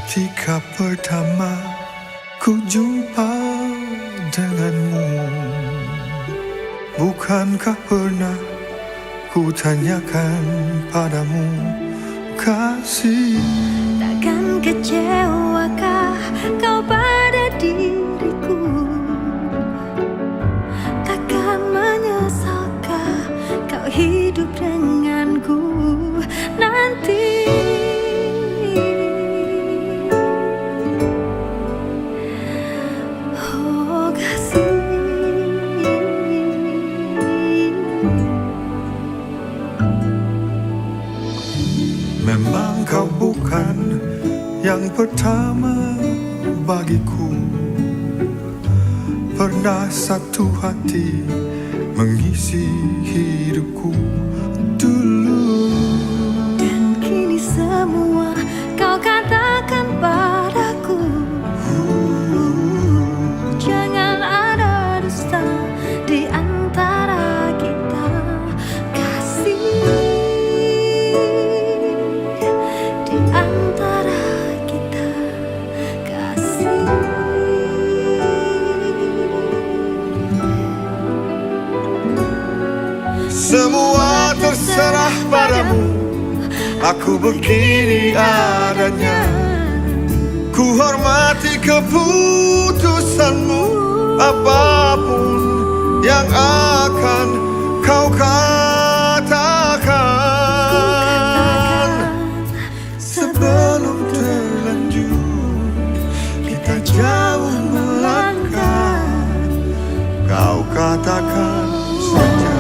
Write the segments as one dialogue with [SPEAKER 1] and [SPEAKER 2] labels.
[SPEAKER 1] Ketika pertama ku jumpa denganmu, bukankah pernah ku tanyakan padamu, kasih?
[SPEAKER 2] Takkan kecewakah kau pada diriku? Takkan menyesalkah kau hidup denganku nanti? Oh kasih,
[SPEAKER 1] memang kau bukan yang pertama bagiku. Pernah satu hati mengisi hidupku dulu,
[SPEAKER 2] dan kini semua kau katakan padaku. Jangan ada dusta di antara kita, kasih. Di antara kita, kasih.
[SPEAKER 1] semua terserah padamu. Aku begini adanya, ku hormati keputusanmu. Apapun yang akan kau katakan, sebelum terlanjur kita jauh melangkah, kau katakan saja.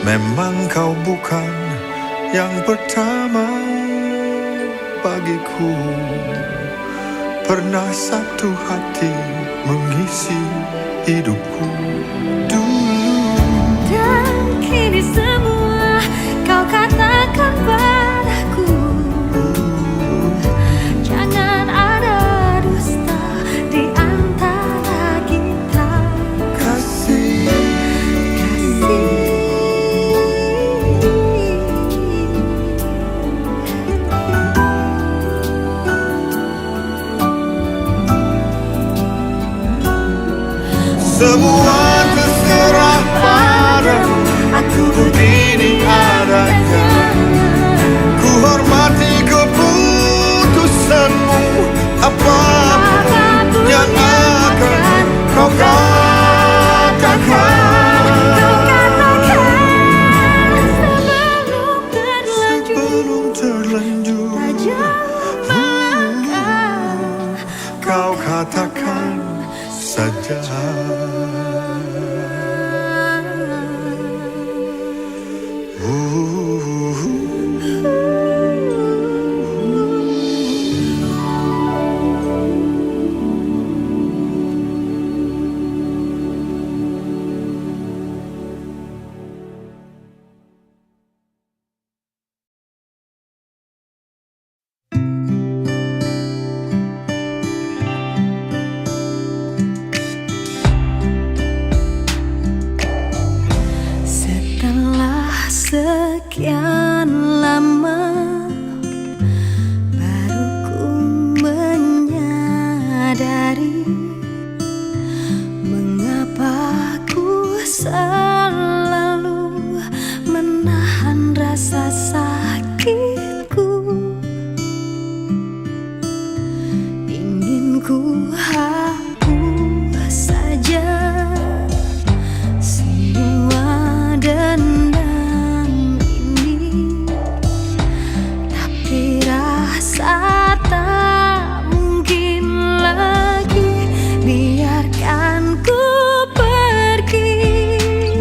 [SPEAKER 1] Memang kau bukan yang pertama bagiku. Pernah satu hati mengisi hidupku dulu,
[SPEAKER 2] Dan kini semua kau katakan padaku. Jangan ada dusta di antara kita,
[SPEAKER 1] kasih.
[SPEAKER 2] kasih.
[SPEAKER 1] Semua terserah padamu. Aku begini adanya, ku hormati keputusanmu. Apapun yang akan kau katakan, sebelum terlanjur
[SPEAKER 2] Tak jauh melangkah,
[SPEAKER 1] kau katakan saja.
[SPEAKER 2] sekian lama baru ku menyadari mengapa ku selalu menahan rasa sakitku. Ingin ku hapus saja semua dendam ini, tapi rasa tak mungkin lagi biarkan ku pergi.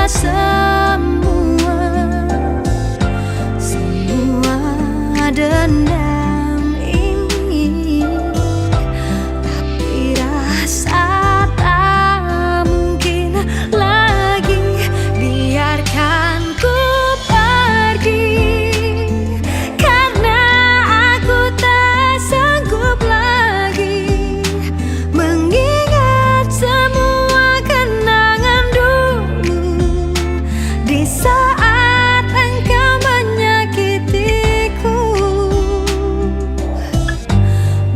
[SPEAKER 2] semua dendam ini, tapi rasa tak mungkin lagi biarkan ku pergi, karena aku tak sanggup lagi mengingat semua kenangan dulu di saat engkau menyakitiku.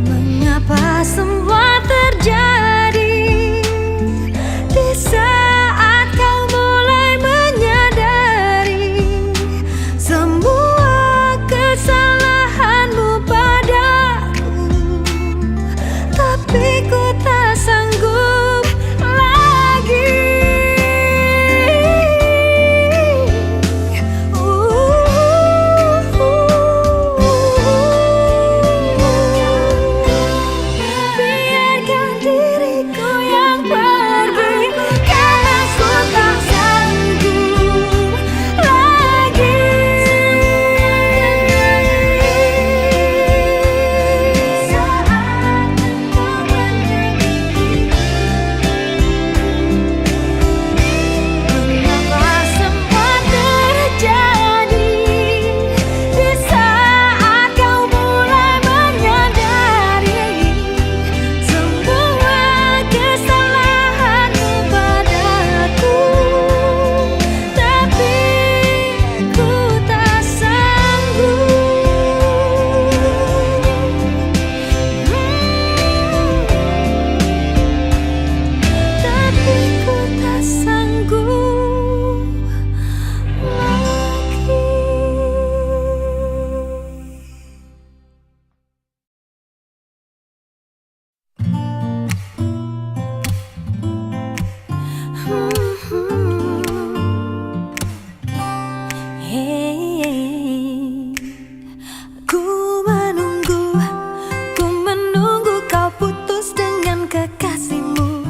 [SPEAKER 2] Mengapa semua terjadi di saat kau mulai menyadari semua kesalahanmu padaku, tapi ku tak sanggup lagi. Biarkan diriku yang pergi, karena ku tak sanggup lagi. Saat kau menyakitiku, mengapa semua terjadi di saat kau mulai menyadari semua kesalahanmu padaku, tapi ku tak sanggup. Tapi ku tak sanggup lagi. Ku menunggu kau putus dengan kekasihmu.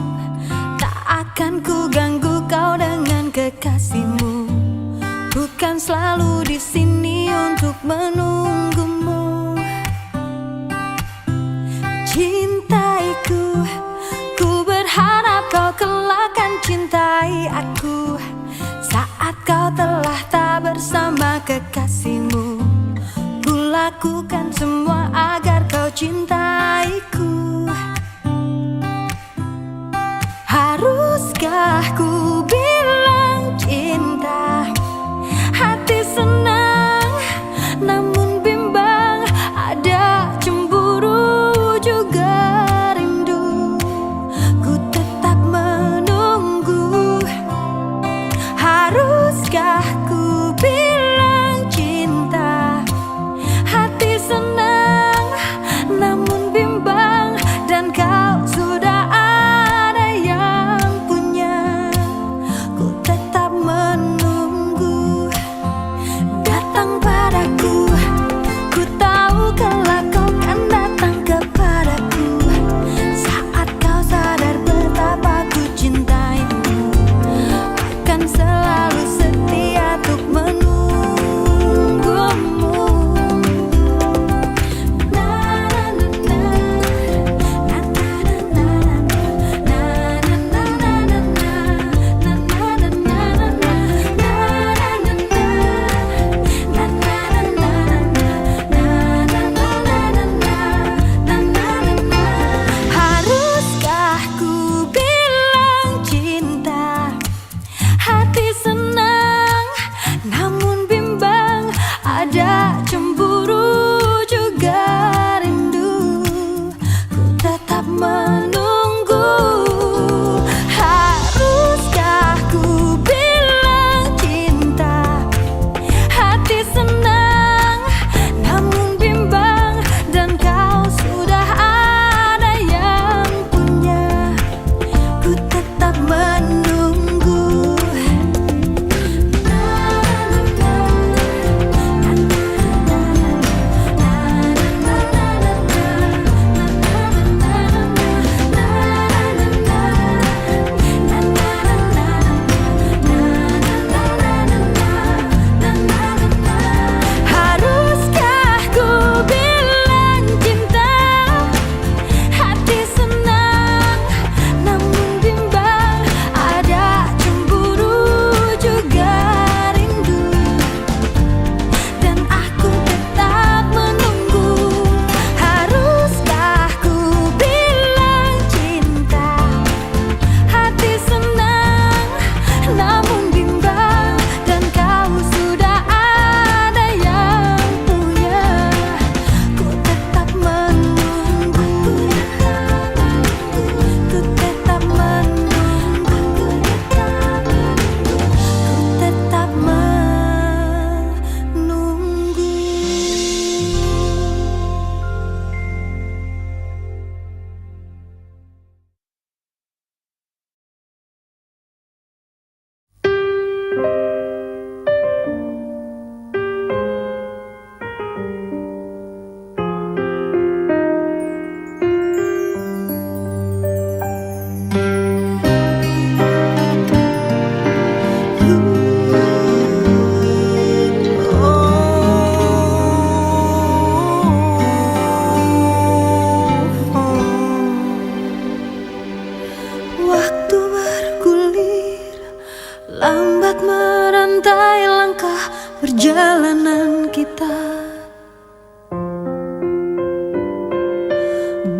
[SPEAKER 2] Tak akan ku ganggu kau dengan kekasihmu. Bukan selalu di sini untuk menunggumu. Cintaiku, ku berharap kau kelak akan cintai aku. Saat kau telah tak bersama kekasihmu, ku lakukan semua agar kau cintaiku. Haruskah ku bilang cinta? Hati senang, namun bimbang. Ada cemburu juga rindu. Ku tetap menunggu. Haruskah ku bilang cinta? Hati senang, namun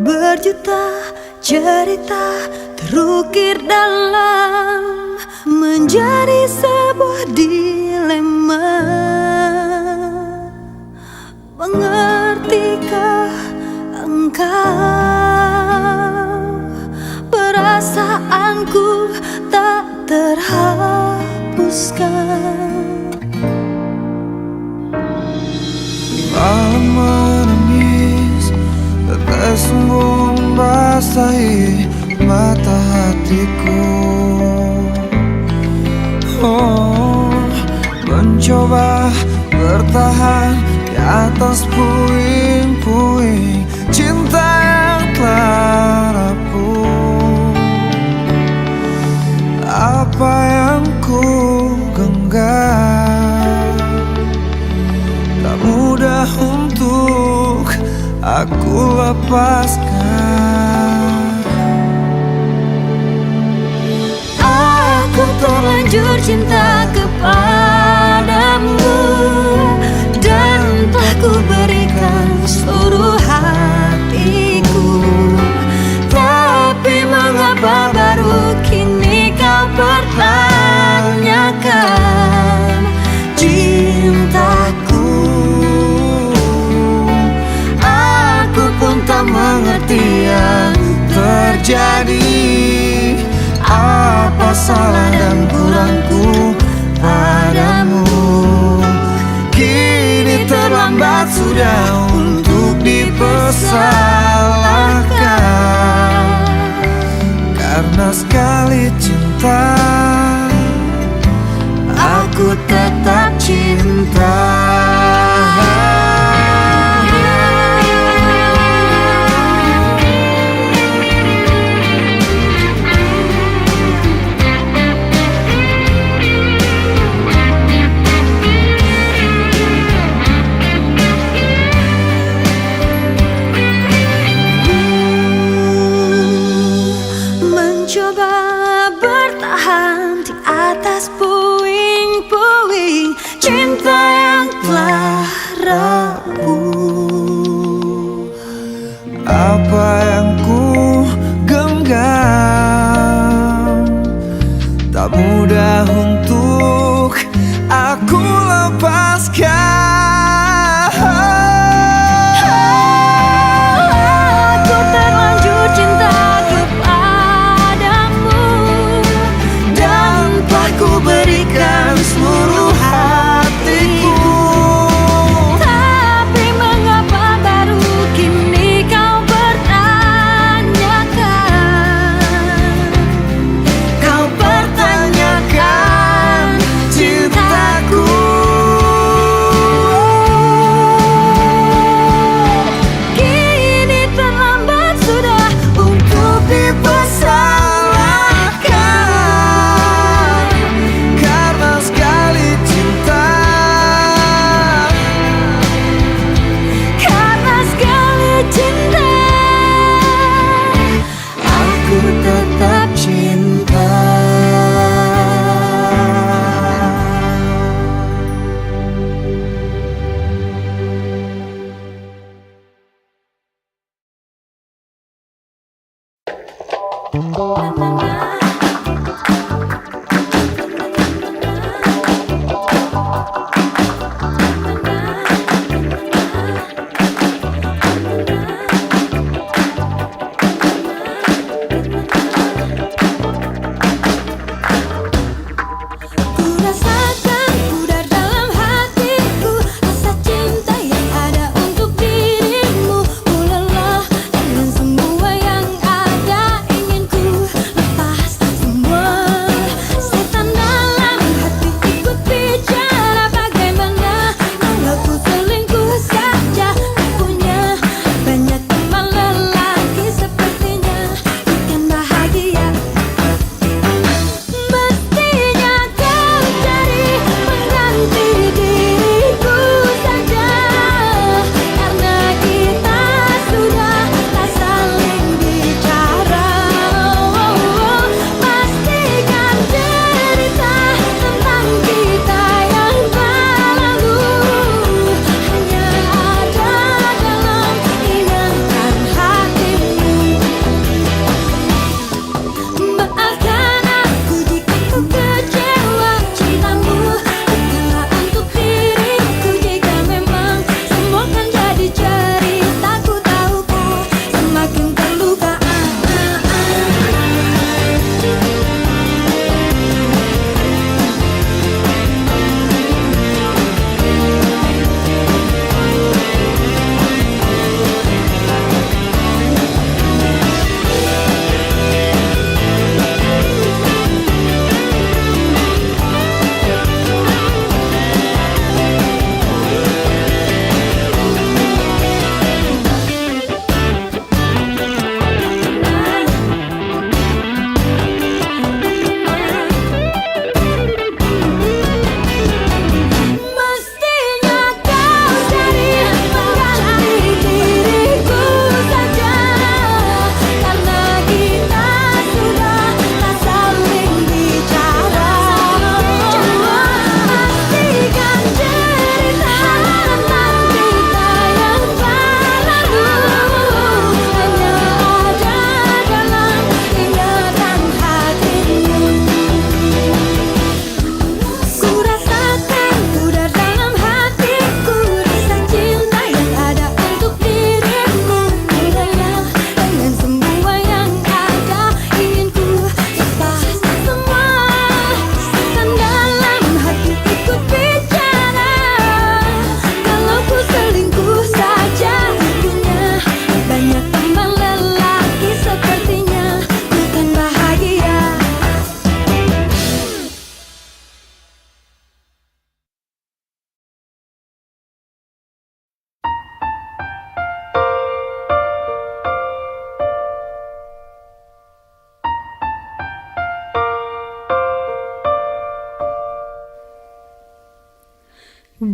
[SPEAKER 2] Berjuta cerita terukir dalam menjadi sebuah dilema. Mengertikah engkau perasaanku tak terhapuskan?
[SPEAKER 1] Malam menangis, tetes embun basahi mata hatiku. Oh, mencoba bertahan di atas puing-puing cinta yang telah rapuh. Apa yang ku genggam tak mudah untuk aku lepaskan.
[SPEAKER 2] Aku terlanjur cinta kepadamu dan telah ku berikan seluruh hatiku. Tapi mengapa baru kini kau pertanyakan cintaku? Aku pun tak mengerti yang terjadi. Apa salah dan kurangku padamu? Kini terlambat sudah untuk dipersalahkan. Karena sekali cinta, aku tetap cinta. Mencoba bertahan di atas puing-puing cinta yang telah rapuh.
[SPEAKER 1] Apa yang ku genggam tak mudah untuk aku lepaskan.
[SPEAKER 2] Aku terlanjur cinta kepadamu dan telah ku berikan seluruh hatiku. Tapi mengapa baru kini kau pertanyakan? Kau pertanyakan cintaku. Kini terlambat sudah untuk dipersalahkan.
[SPEAKER 1] Karena sekali cinta,
[SPEAKER 2] Karena sekali cinta, aku tetap cinta. Ku rasakan pudar dalam hatiku rasa cinta yang ada untuk dirimu. Ku lelah dengan semua yang ada, ingin ku lepas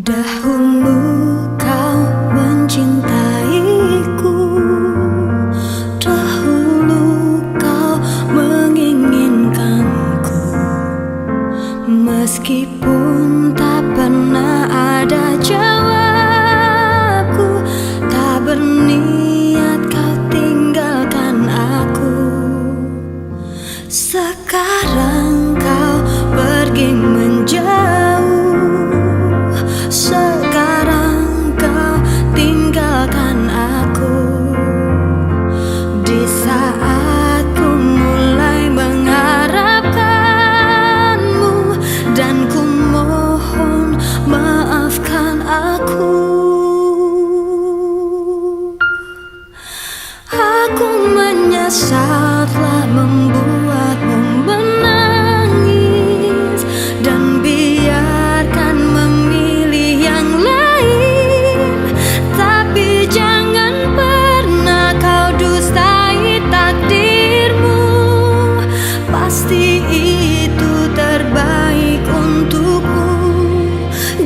[SPEAKER 2] Dahulu kau mencintaiku, dahulu kau menginginkanku, meskipun tak pernah ada jawabku, tak berniat kau tinggalkan aku. Sekarang kau pergi menjauh, sekarang kau tinggalkan aku. Di saat ku mulai mengharapkanmu, dan ku mohon maafkan aku. Aku menyesal telah membuatmu menangis, dan biarkan memilih yang lain. Tapi jangan pernah kau dustai takdirmu, pasti itu terbaik untukmu.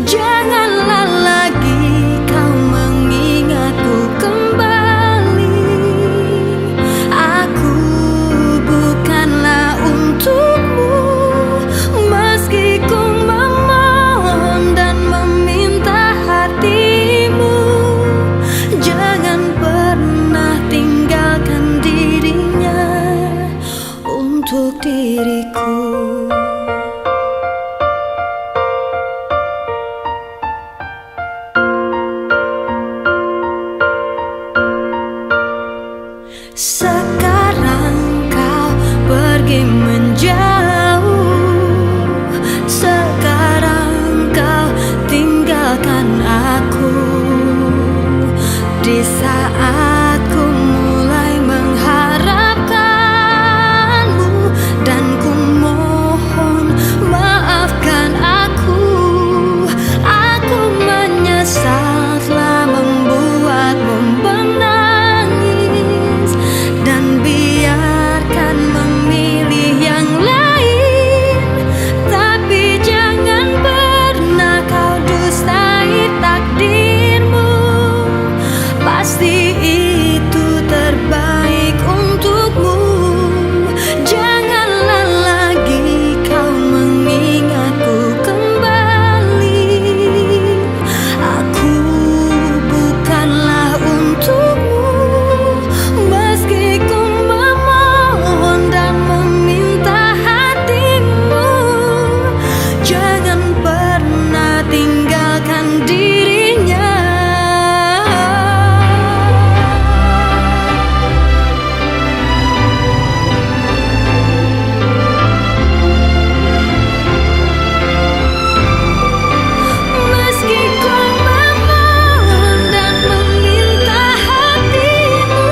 [SPEAKER 2] Janganlah lagi kau mengingatku kembali. Aku bukanlah untukmu, meski ku memohon dan meminta hatimu. Jangan pernah tinggalkan dirinya untuk diriku. Sekarang kau pergi menjauh, sekarang kau tinggalkan aku. Di saat ku mulai mengharapkanmu, dan ku mohon maafkan aku. Aku menyesal telah membuatmu menangis, dan biarkan memilih yang lain. Tapi jangan pernah kau dustai takdirmu, pasti itu terbaik untukmu. Janganlah lagi kau mengingatku kembali. Aku bukanlah untukmu, meski ku memohon dan meminta hatimu. Jangan pernah tinggalkan dirinya. Meski ku memohon dan meminta hatimu,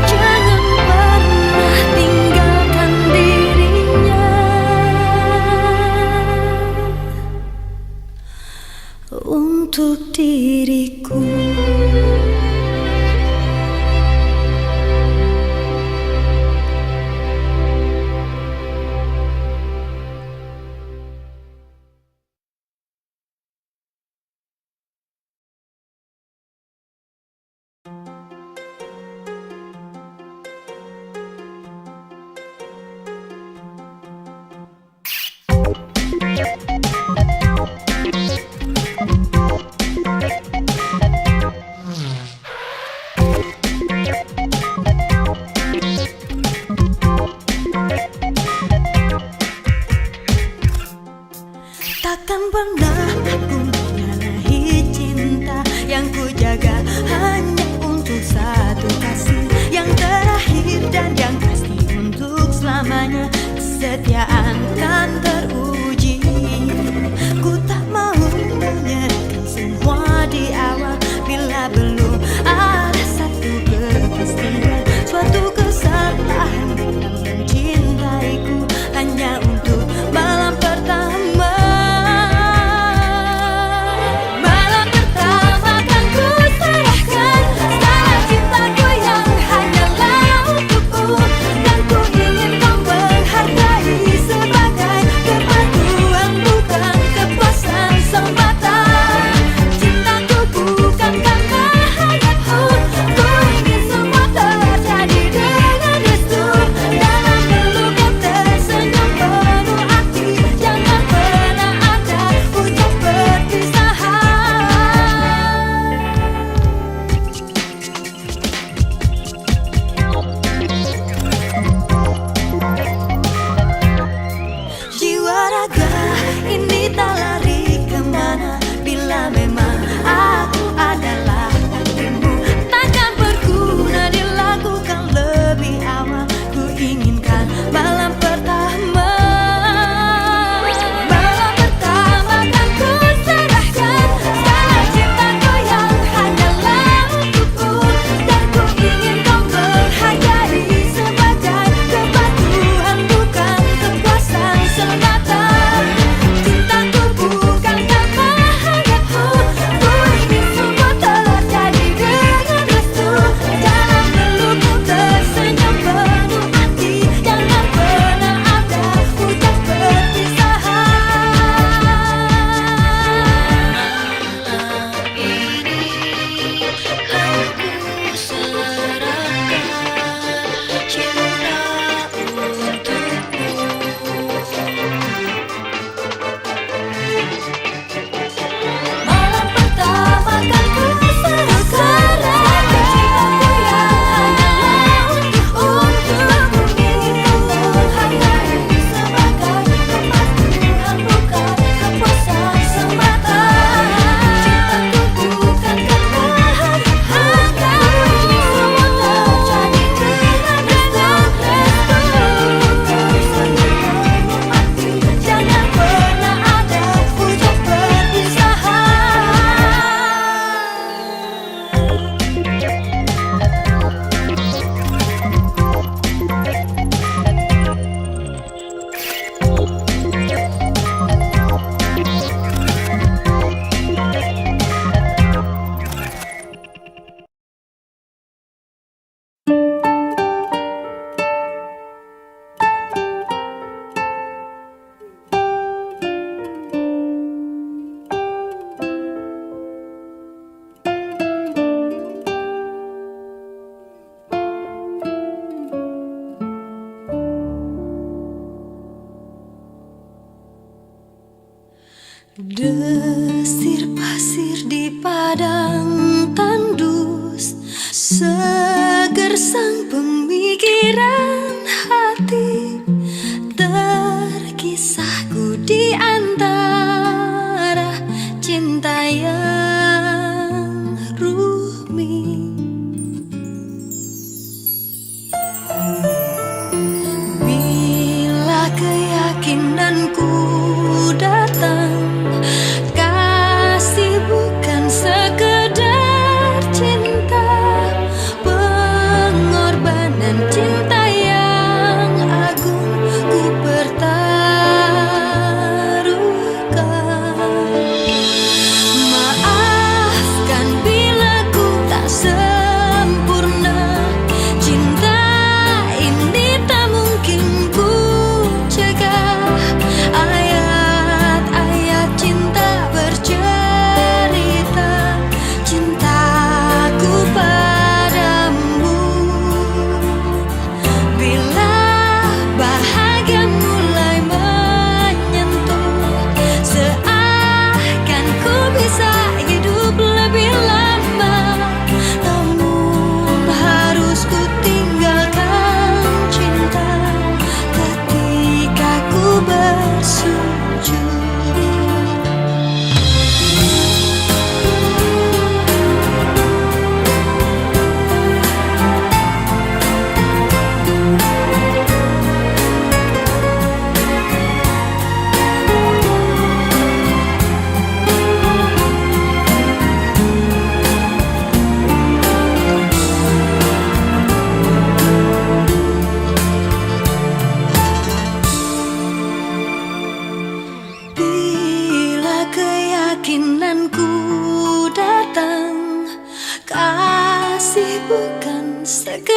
[SPEAKER 2] jangan pernah tinggalkan dirinya untuk diriku. Takkan pernah aku menyalahi cinta yang ku jaga hanya untuk satu kasih yang terakhir dan yang pasti untuk selamanya. Kesetiaan kan teruji. Ku tak mau menyerahkan semua di awal bila belum ada satu kepastian. Suatu kesalahan dalam mencintaiku hanya untuk malam pertama. Malam pertama kan ku serahkan segala cintaku yang hanyalah untukku, dan ku ingin kau menghargai sebagai kepaduan bukan kepuasan semata.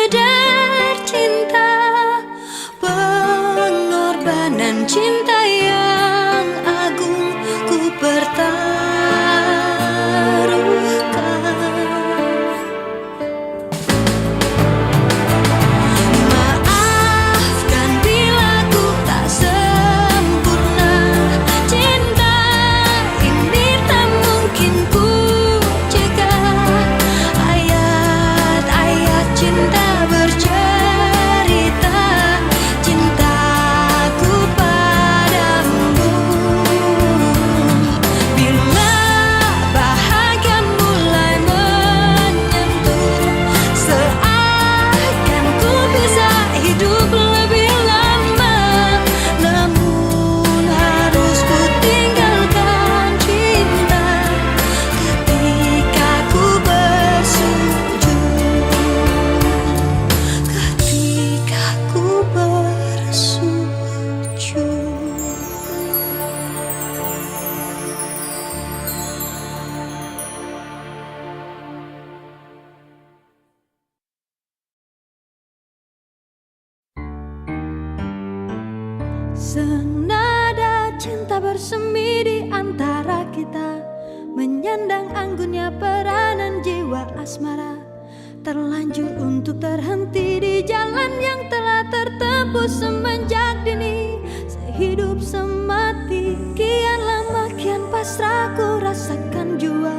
[SPEAKER 2] sekedar cinta, pengorbanan cinta yang agung ku pertaruhkan. Maafkan bila ku tak sempurna, cinta ini tak mungkin ku cegah. Ayat-ayat cinta bercerita cintaku padamu. Bila bahagia mulai menyentuh, seakan ku bisa hidup lebih lama. Namun harus ku tinggalkan cinta ketika ku bersujud, ketika ku bersujud. Senada cinta bersemi di antara kita, menyandang anggunnya peranan jiwa asmara. Terlanjur untuk terhenti di jalan yang telah tertempuh semenjak dini. Sehidup semati, kian lama kian pasrah ku rasakan jua.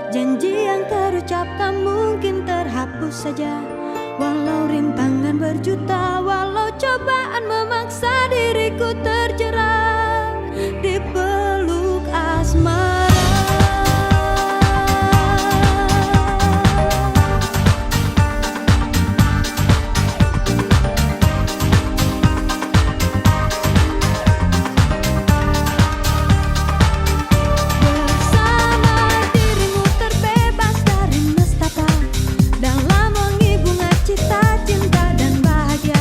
[SPEAKER 2] Janji yang terucap tak mungkin terhapus saja. Walau rintangan berjuta, walau cobaan memaksa diriku terjerat di peluk asmara. Bersama dirimu terbebas dari nestapa, dalam wangi bunga cita, cinta dan bahagia.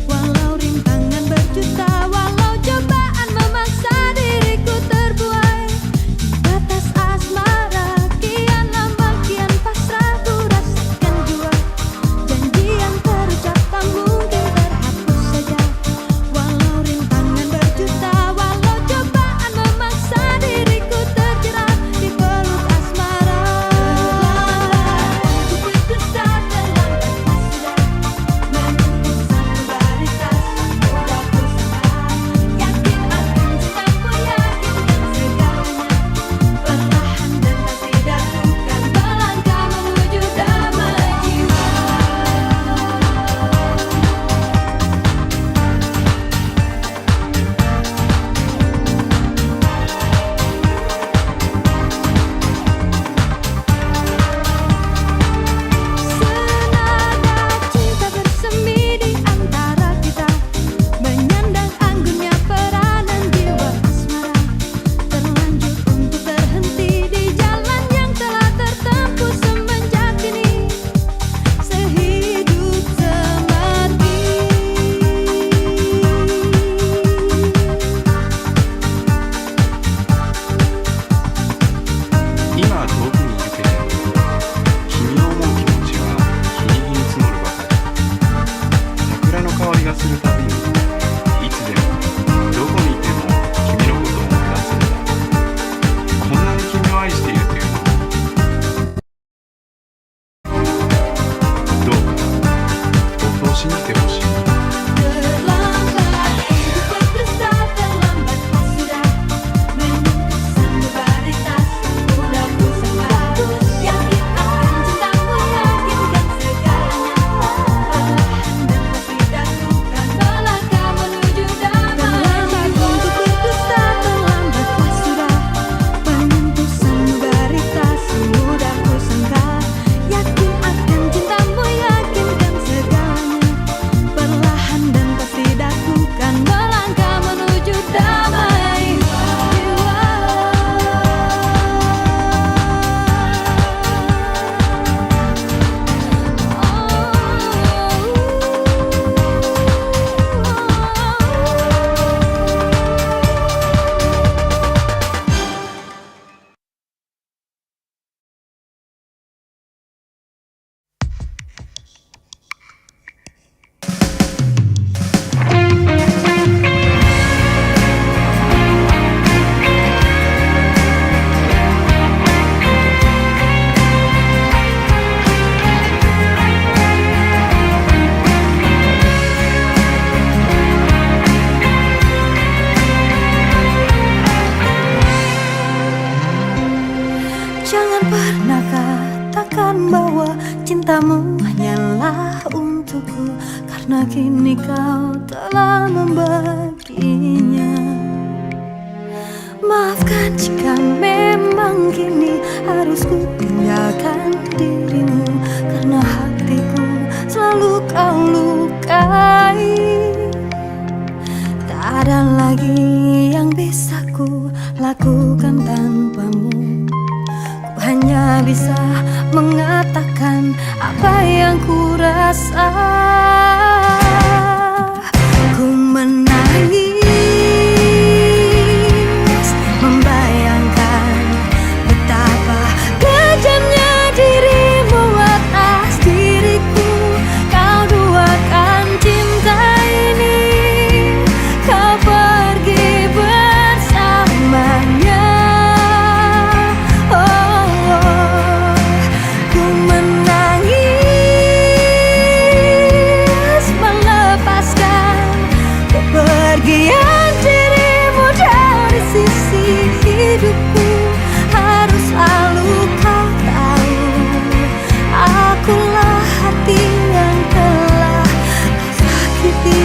[SPEAKER 2] Walau rintangan berjuta, walau cobaan memaksa diriku terbuai di batas asmara. Kian lama kian pasrah ku rasakan jua. Janji yang terucap tak mungkin terhapus saja. Walau rintangan berjuta, walau cobaan memaksa diriku terjerat di peluk asmara. Terlambat untuk berdusta, terlambat sudah menyentuh satu baritas. Sudah ku sangka, yakin akan cintaku, yakinkan segalanya. Perlahan dan tak didahulukan, melangkah menuju damai jiwa. Senada cinta bersemi di antara kita, menyandang anggunnya peranan jiwa asmara. Terlanjur untuk terhenti di jalan yang telah tertempuh semenjak dini. Sehidup semati. Terlambat hidup berdusta, terlambat sudah menyentuh satu baritas. Sudah ku sangka, yakin akan cintaku, yakinkan segalanya. Perlahan dan tak didahulukan, melangkah menuju damai jiwa. Terlambat untuk berdusta, terlambat sudah menyentuh satu baritas. Sudah ku sangka, yakin akan cintamu, yakinkan segalanya. karena kini kau telah membaginya. Maafkan jika memang kini harus ku tinggalkan dirimu, karena hatiku selalu kau lukai. Tak ada lagi yang bisa ku lakukan tanpamu. Ku hanya bisa mengatakan apa yang ku rasa. Ku menangis membayangkan betapa kejamnya dirimu atas diriku. Kau duakan cinta ini, kau pergi bersamanya. Ku menangis melepaskan kepergian dirimu dari sisi hidupku. Harus selalu kau tahu, akulah hati yang telah kau sakiti.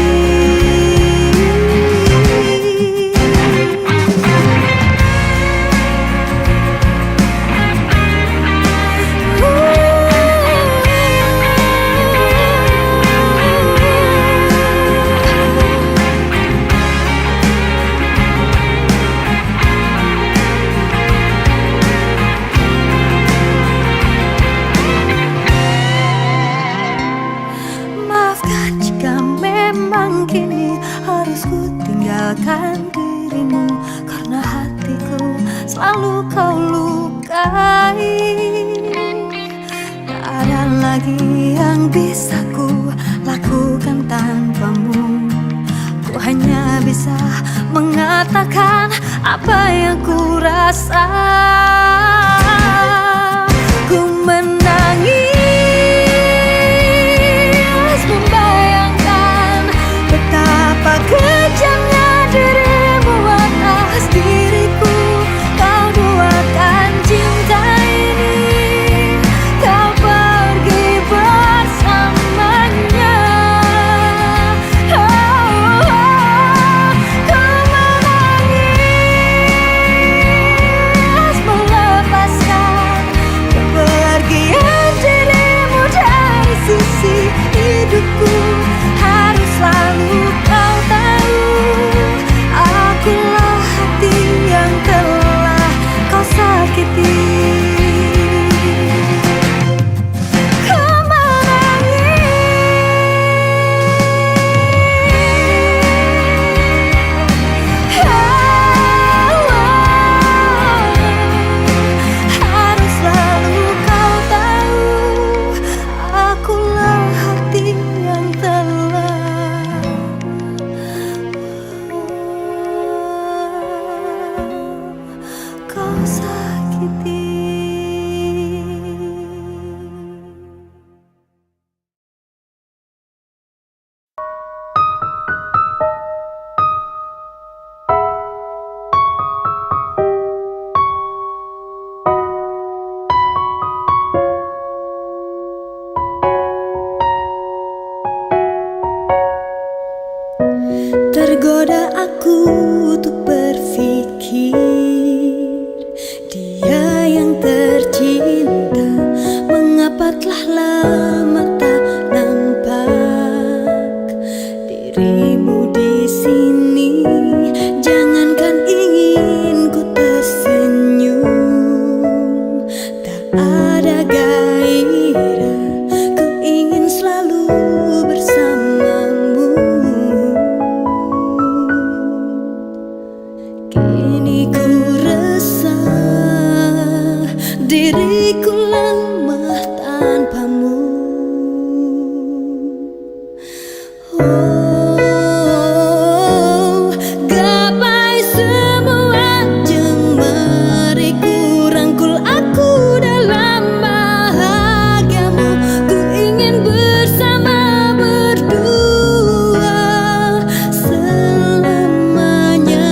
[SPEAKER 2] Maafkan jika memang kini harus ku tinggalkan dirimu, karena hatiku selalu kau lukai. Tak ada lagi yang bisa ku lakukan tanpamu. Ku hanya bisa mengatakan apa yang ku rasa. Ku menangis membayangkan betapa kejamnya dirimu atas diriku. Kau duakan cinta ini, kau pergi bersamanya. Ku menangis melepaskan kepergian dirimu dari sisi hidupku. Harus selalu kau tahu, akulah hati yang telah kau sakiti. Ku harus selalu kau tahu, akulah hati yang telah kau sakiti. Tergoda aku untuk berpikir, dia yang tercinta, mengapa telah lama tak nampak dirimu di sini. Jangankan ingin ku tersenyum, tak ada gairah, ku ingin selalu bersamamu. Kini ku resah, diriku lemah tanpamu. Oh, gapai semua jemariku, rangkul aku dalam bahagiamu. Ku ingin bersama berdua selamanya.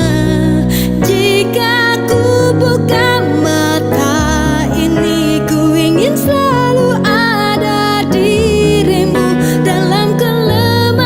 [SPEAKER 2] Jika ku buka mata ini, ku ingin selalu ada dirimu dalam kelemahan.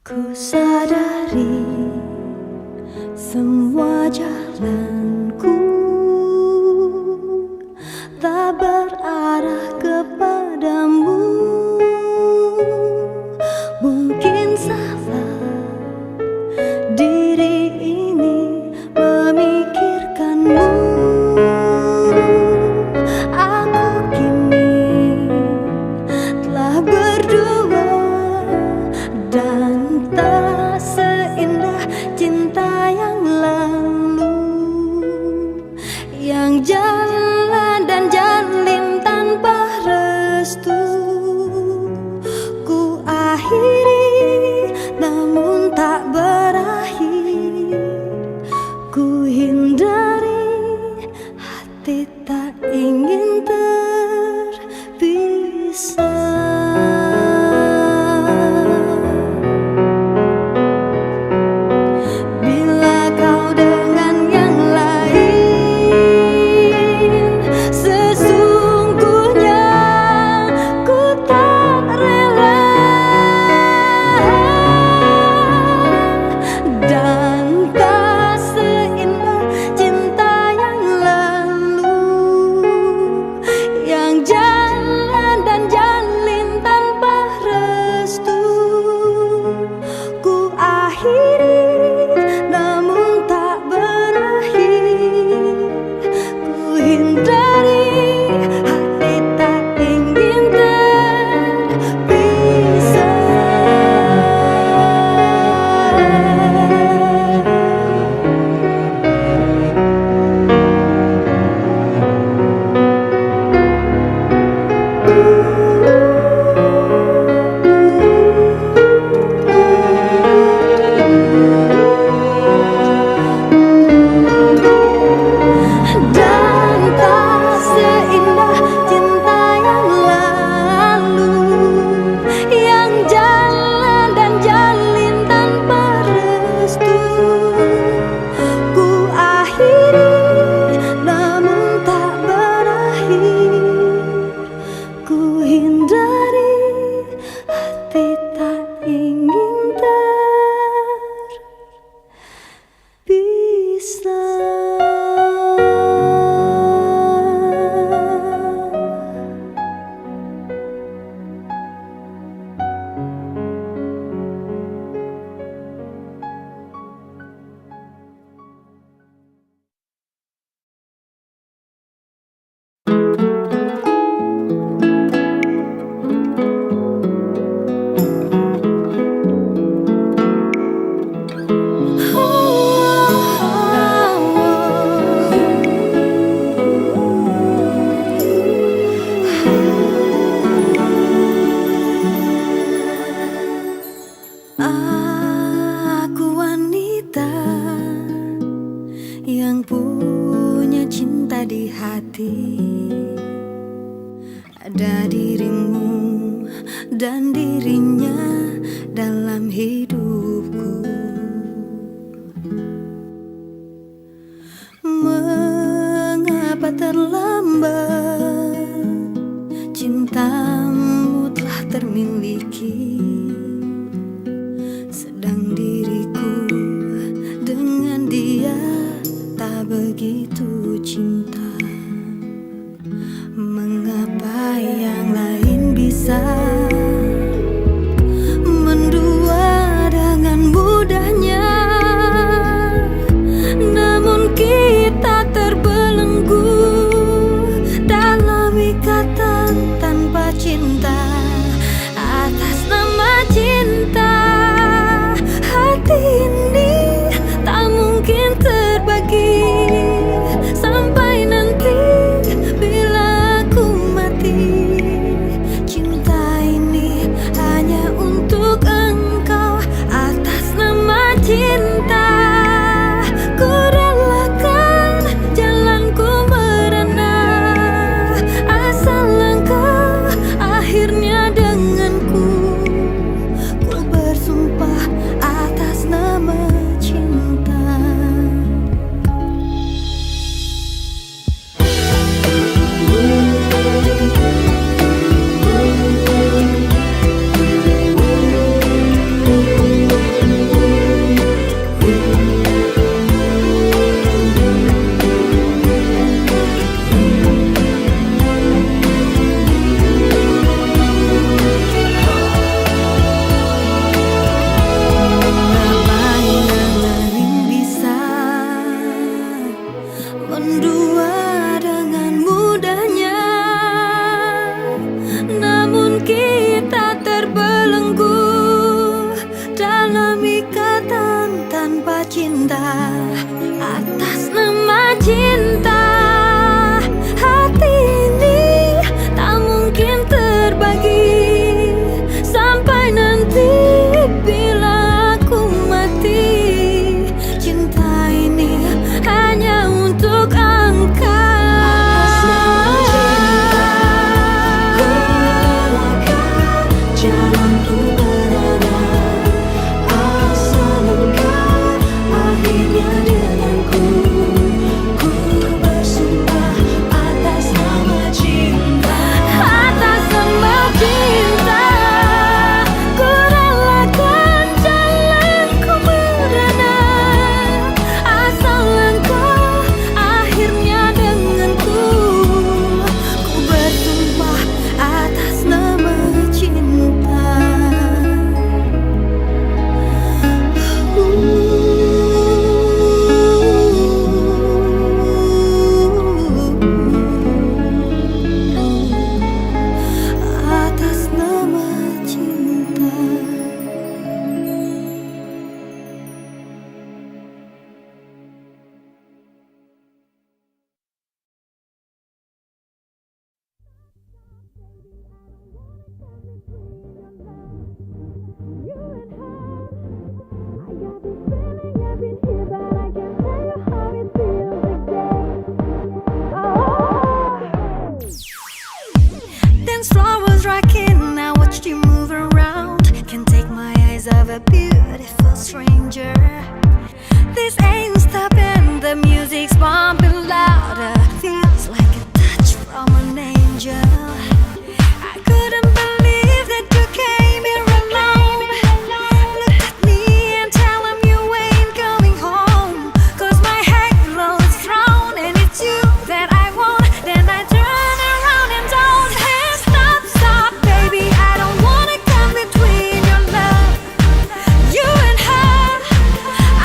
[SPEAKER 2] Ku sadari semua jalanku tak berarah kepadamu. Mungkin salah diri ini memikirkanmu. Aku kini telah berdua dan tak seindah cinta yang lalu, yang jalan dan jalin tanpa restu. Ku akhiri namun tak berakhir. Ku hindari, hati tak ingin terpisah. Bila kau dengan yang lain, sesungguhnya ku tak rela. Dan tak seindah cinta yang lalu, yang jalan dan jalin tanpa restu. Ku akhiri namun tak berakhir. Ku hindari, hati tak ingin terpisah. Dan tak seindah cinta yang lalu, yang jalan dan jalin tanpa restu. Ku akhiri namun tak berakhir. Ku hindari, hati tak ingin terpisah. Aku wanita yang punya cinta di hati. Ada dirimu dan dirinya dalam hidupku. Mengapa terlambat? Cintamu telah termiliki. Sedang diriku dengan dia tak begitu cinta. Mengapa yang lain bisa mendua dengan mudahnya, namun kita terbelenggu dalam ikatan tanpa cinta. Atas nama cinta, hati ini tak mungkin terbagi. Mendua dengan mudahnya, namun kita terbelenggu dalam ikatan tanpa cinta. Atas nama cinta, hati ini tak mungkin terbagi sampai nanti bila aku mati. Cinta ini hanya untuk engkau. Jalanku berada, asal engkau akhirnya denganku. Ku bersumpah atas nama cinta, atas nama cinta. Ku relakan jalanku berada, asal engkau akhirnya denganku. Ku bersumpah atas nama cinta. Atas nama cinta. Dance floor was rocking, I watched you move around. Can't take my eyes off a beautiful stranger. This ain't stopping, the music's bumping louder. Feels like a touch from an angel. I couldn't believe that you came here alone. Look at me and tell him you ain't coming home. 'Cause my halo is thrown and it's you that I want. Then I turn around and don't hit. Stop, stop, baby, I don't wanna come between your love, you and her.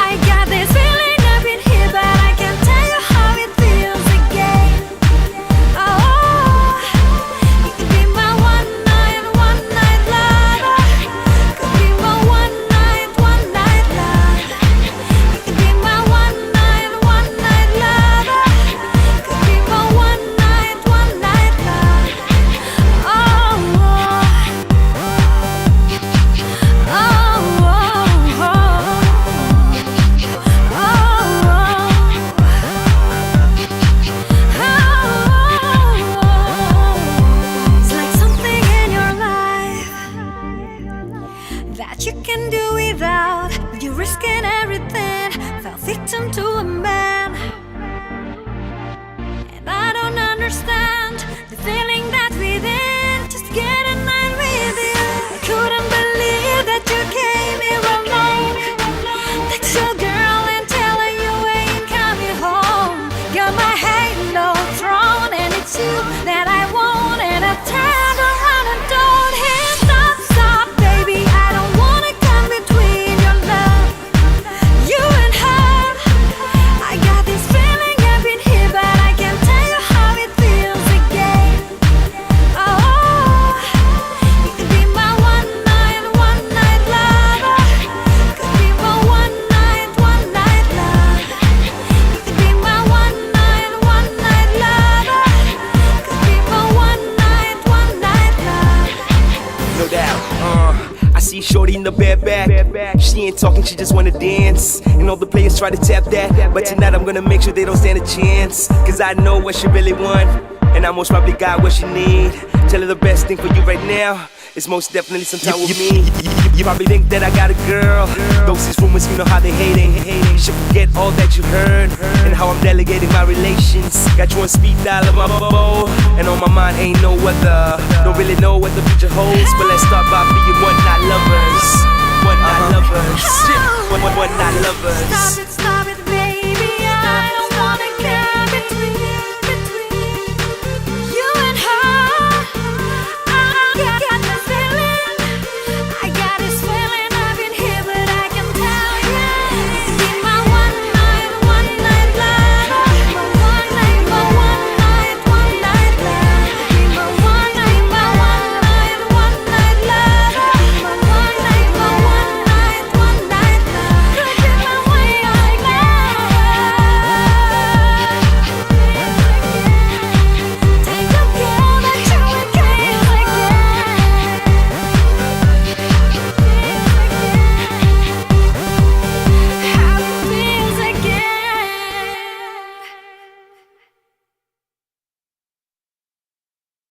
[SPEAKER 2] I got this feeling I've been here, but I can't tell you how it feels again. Oh, you could be my one night lover. Could be my one night lover. You could be my one night lover. Could be my one night love. Oh, it's like something in your life that you can do without. You're risking everything, fell victim to a man. And I don't understand the feeling that's within. Just to get a night with you. I couldn't believe that you came here alone. Text your girl and tell her you ain't coming home. Got my halo thrown and it's you that I want. And I turn around and don't hit. Stop, stop, baby, I don't wanna come between your love, you and her. I got this feeling I've been here, but I can't tell you how it feels again. Oh, you could be my one night lover. Could be my one night love. You could be my one night lover. Could be my one night love.
[SPEAKER 3] No doubt. I see Shorty in the bareback. She ain't talking, she just wanna dance. And all the players try to tap that. But tonight I'm gonna make sure they don't stand a chance. 'Cause I know what she really want, and I most probably got what she need. Tell her the best thing for you right now is most definitely some time with me. You probably think that I got a girl. Those is rumors, you know how they hating. You should forget all that you heard and how I'm delegating my relations. Got you on speed dial of my bow, and on my mind ain't no other. Don't really know what the future holds, but let's start by being one night lovers. One night lovers. One night lovers.
[SPEAKER 2] Stop it,